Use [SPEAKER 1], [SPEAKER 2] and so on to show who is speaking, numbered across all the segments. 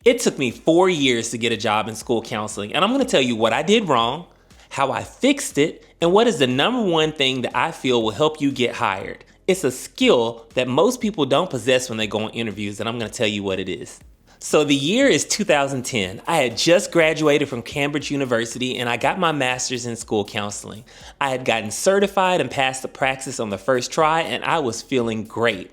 [SPEAKER 1] It took me 4 years to get a job in school counseling, and I'm going to tell you what I did wrong, how I fixed it, and what is the number one thing that I feel will help you get hired. It's a skill that most people don't possess when they go on interviews, and I'm going to tell you what it is. So the year is 2010. I had just graduated from Cambridge University and I got my master's in school counseling. I had gotten certified and passed the praxis on the first try, and I was feeling great.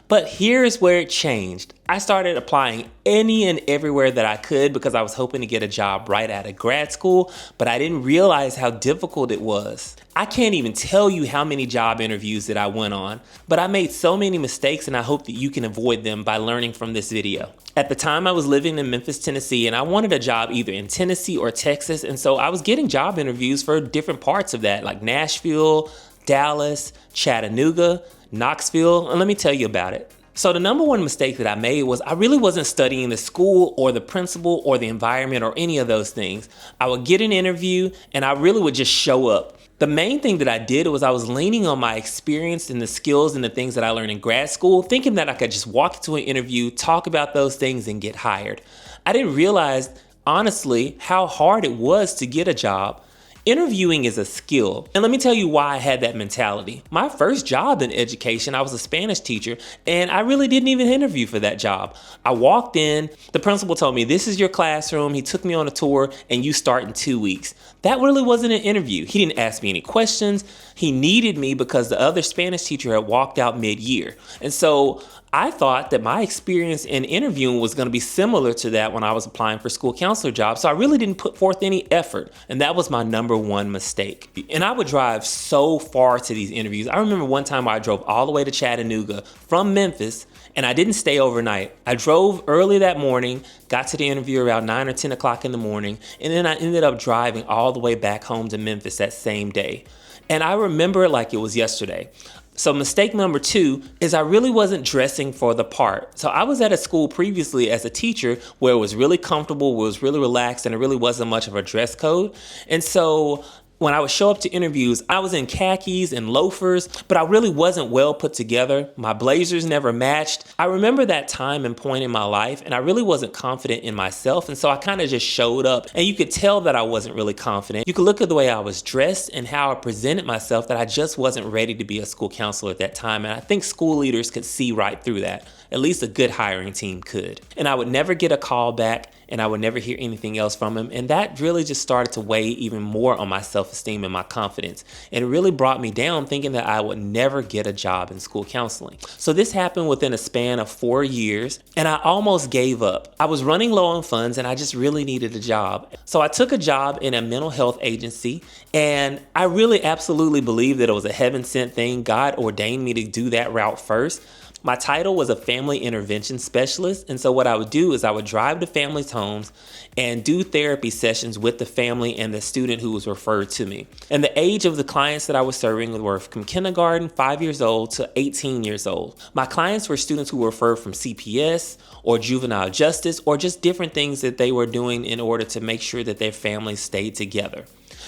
[SPEAKER 1] But here's where it changed. I started applying any and everywhere that I could because I was hoping to get a job right out of grad school, but I didn't realize how difficult it was. I can't even tell you how many job interviews that I went on, but I made so many mistakes and I hope that you can avoid them by learning from this video. At the time I was living in Memphis, Tennessee, and I wanted a job either in Tennessee or Texas, and so I was getting job interviews for different parts of that, like Nashville, Dallas, Chattanooga, Knoxville, and let me tell you about it. So the number one mistake that I made was I really wasn't studying the school or the principal or the environment or any of those things. I would get an interview and I really would just show up. The main thing that I did was I was leaning on my experience and the skills and the things that I learned in grad school, thinking that I could just walk into an interview, talk about those things, and get hired. I didn't realize, honestly, how hard it was to get a job. Interviewing is a skill, and let me tell you why I had that mentality. My first job in education, I was a Spanish teacher, and I really didn't even interview for that job. I walked in, the principal told me, "This is your classroom." He took me on a tour, and you start in 2 weeks. That really wasn't an interview. He didn't ask me any questions. He needed me because the other Spanish teacher had walked out mid-year. And so I thought that my experience in interviewing was going to be similar to that when I was applying for school counselor jobs. So I really didn't put forth any effort. And that was my number one mistake. And I would drive so far to these interviews. I remember one time I drove all the way to Chattanooga from Memphis, and I didn't stay overnight. I drove early that morning, got to the interview around 9 or 10 o'clock in the morning, and then I ended up driving all the way back home to Memphis that same day. And I remember it like it was yesterday. So mistake number two is I really wasn't dressing for the part. So I was at a school previously as a teacher where it was really comfortable, where it was really relaxed, and it really wasn't much of a dress code. And so when I would show up to interviews, I was in khakis and loafers, but I really wasn't well put together. My blazers never matched. I remember that time and point in my life, and I really wasn't confident in myself, and so I kind of just showed up, and you could tell that I wasn't really confident. You could look at the way I was dressed and how I presented myself, that I just wasn't ready to be a school counselor at that time, and I think school leaders could see right through that. At least a good hiring team could. And I would never get a call back, and I would never hear anything else from him. And that really just started to weigh even more on my self-esteem and my confidence. And it really brought me down, thinking that I would never get a job in school counseling. So this happened within a span of 4 years, and I almost gave up. I was running low on funds, and I just really needed a job. So I took a job in a mental health agency, and I really absolutely believe that it was a heaven-sent thing. God ordained me to do that route first. My title was a family intervention specialist, and so what I would do is I would drive to families' homes and do therapy sessions with the family and the student who was referred to me. And the age of the clients that I was serving were from kindergarten, 5 years old, to 18 years old. My clients were students who were referred from CPS or juvenile justice or just different things that they were doing in order to make sure that their families stayed together.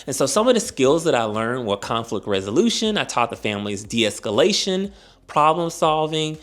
[SPEAKER 1] And so some of the skills that I learned were conflict resolution. I taught the families de-escalation, problem solving,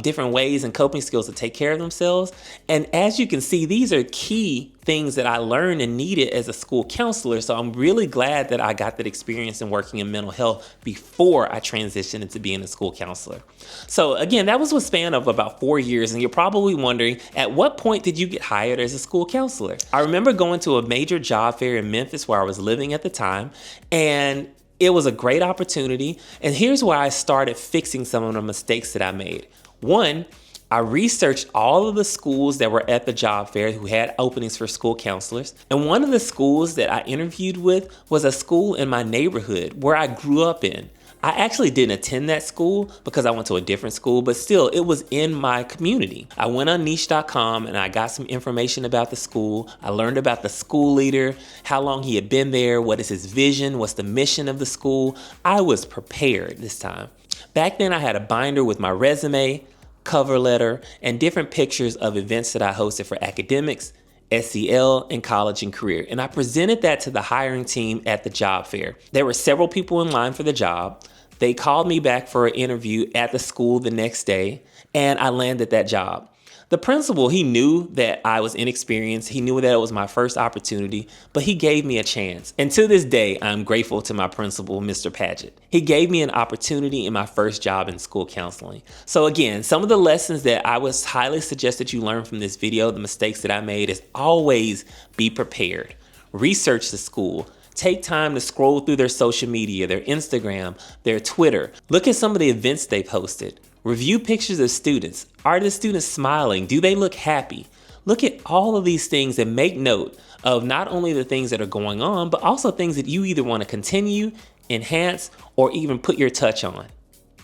[SPEAKER 1] different ways and coping skills to take care of themselves. And as you can see, these are key things that I learned and needed as a school counselor. So I'm really glad that I got that experience in working in mental health before I transitioned into being a school counselor. So again, that was a span of about 4 years. And you're probably wondering, at what point did you get hired as a school counselor? I remember going to a major job fair in Memphis where I was living at the time, and it was a great opportunity. And here's where I started fixing some of the mistakes that I made. One, I researched all of the schools that were at the job fair who had openings for school counselors. And one of the schools that I interviewed with was a school in my neighborhood where I grew up in. I actually didn't attend that school because I went to a different school, but still, it was in my community. I went on niche.com and I got some information about the school. I learned about the school leader, how long he had been there, what is his vision, what's the mission of the school. I was prepared this time. Back then, I had a binder with my resume, cover letter, and different pictures of events that I hosted for academics, SEL, and college and career. And I presented that to the hiring team at the job fair. There were several people in line for the job. They called me back for an interview at the school the next day, and I landed that job. The principal, he knew that I was inexperienced. He knew that it was my first opportunity, but he gave me a chance. And to this day, I'm grateful to my principal, Mr. Paget. He gave me an opportunity in my first job in school counseling. So again, some of the lessons that I would highly suggest that you learn from this video, the mistakes that I made, is always be prepared. Research the school. Take time to scroll through their social media, their Instagram, their Twitter. Look at some of the events they've hosted. Review pictures of students. Are the students smiling? Do they look happy? Look at all of these things and make note of not only the things that are going on, but also things that you either want to continue, enhance, or even put your touch on.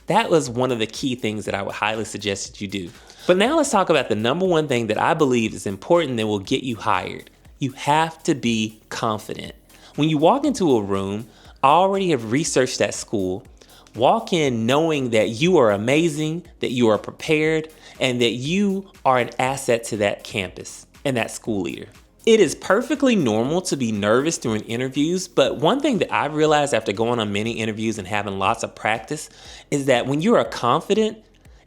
[SPEAKER 1] That was one of the key things that I would highly suggest that you do. But now let's talk about the number one thing that I believe is important that will get you hired. You have to be confident. When you walk into a room, already have researched that school, walk in knowing that you are amazing, that you are prepared, and that you are an asset to that campus and that school leader. It is perfectly normal to be nervous during interviews, but one thing that I've realized after going on many interviews and having lots of practice is that when you are confident,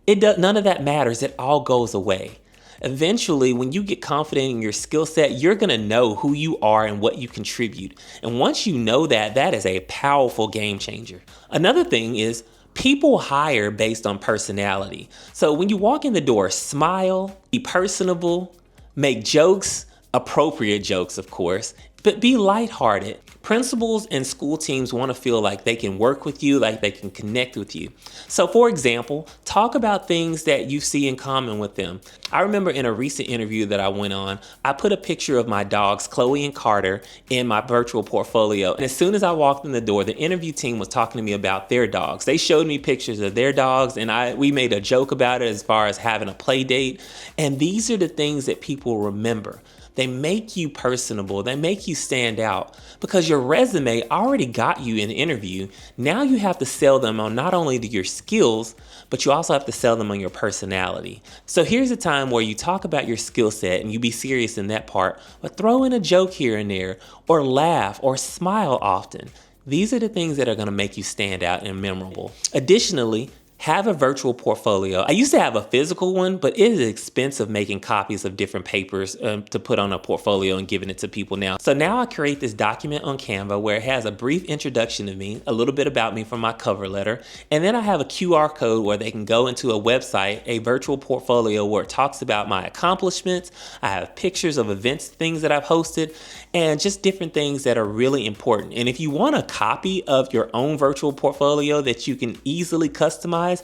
[SPEAKER 1] none of that matters. It all goes away. Eventually, when you get confident in your skill set, you're gonna know who you are and what you contribute. And once you know that, that is a powerful game changer. Another thing is people hire based on personality. So when you walk in the door, smile, be personable, make jokes, appropriate jokes, of course, but be lighthearted. Principals and school teams want to feel like they can work with you, like they can connect with you. So for example, talk about things that you see in common with them. I remember in a recent interview that I went on, I put a picture of my dogs, Chloe and Carter, in my virtual portfolio. And as soon as I walked in the door, the interview team was talking to me about their dogs. They showed me pictures of their dogs, and we made a joke about it as far as having a play date. And these are the things that people remember. They make you personable. They make you stand out because your resume already got you an interview. Now you have to sell them on not only your skills, but you also have to sell them on your personality. So here's a time where you talk about your skill set and you be serious in that part, but throw in a joke here and there, or laugh or smile often. These are the things that are going to make you stand out and memorable. Additionally, have a virtual portfolio. I used to have a physical one, but it is expensive making copies of different papers to put on a portfolio and giving it to people now. So now I create this document on Canva where it has a brief introduction to me, a little bit about me from my cover letter, and then I have a QR code where they can go into a website, a virtual portfolio where it talks about my accomplishments. I have pictures of events, things that I've hosted, and just different things that are really important. And if you want a copy of your own virtual portfolio that you can easily customize,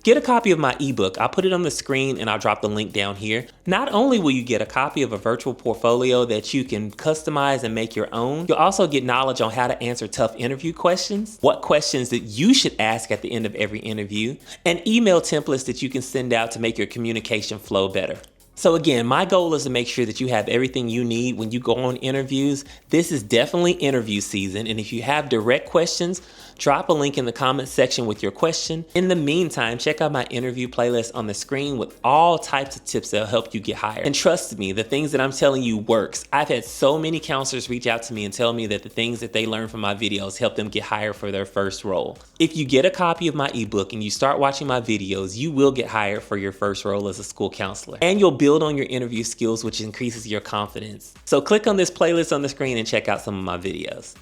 [SPEAKER 1] get a copy of my ebook. I'll put it on the screen and I'll drop the link down here. Not only will you get a copy of a virtual portfolio that you can customize and make your own, you'll also get knowledge on how to answer tough interview questions, what questions that you should ask at the end of every interview, and email templates that you can send out to make your communication flow better. So again, my goal is to make sure that you have everything you need when you go on interviews. This is definitely interview season, and if you have direct questions, drop a link in the comment section with your question. In the meantime, check out my interview playlist on the screen with all types of tips that'll help you get hired. And trust me, the things that I'm telling you works. I've had so many counselors reach out to me and tell me that the things that they learn from my videos help them get hired for their first role. If you get a copy of my ebook and you start watching my videos, you will get hired for your first role as a school counselor. And you'll build on your interview skills, which increases your confidence. So click on this playlist on the screen and check out some of my videos.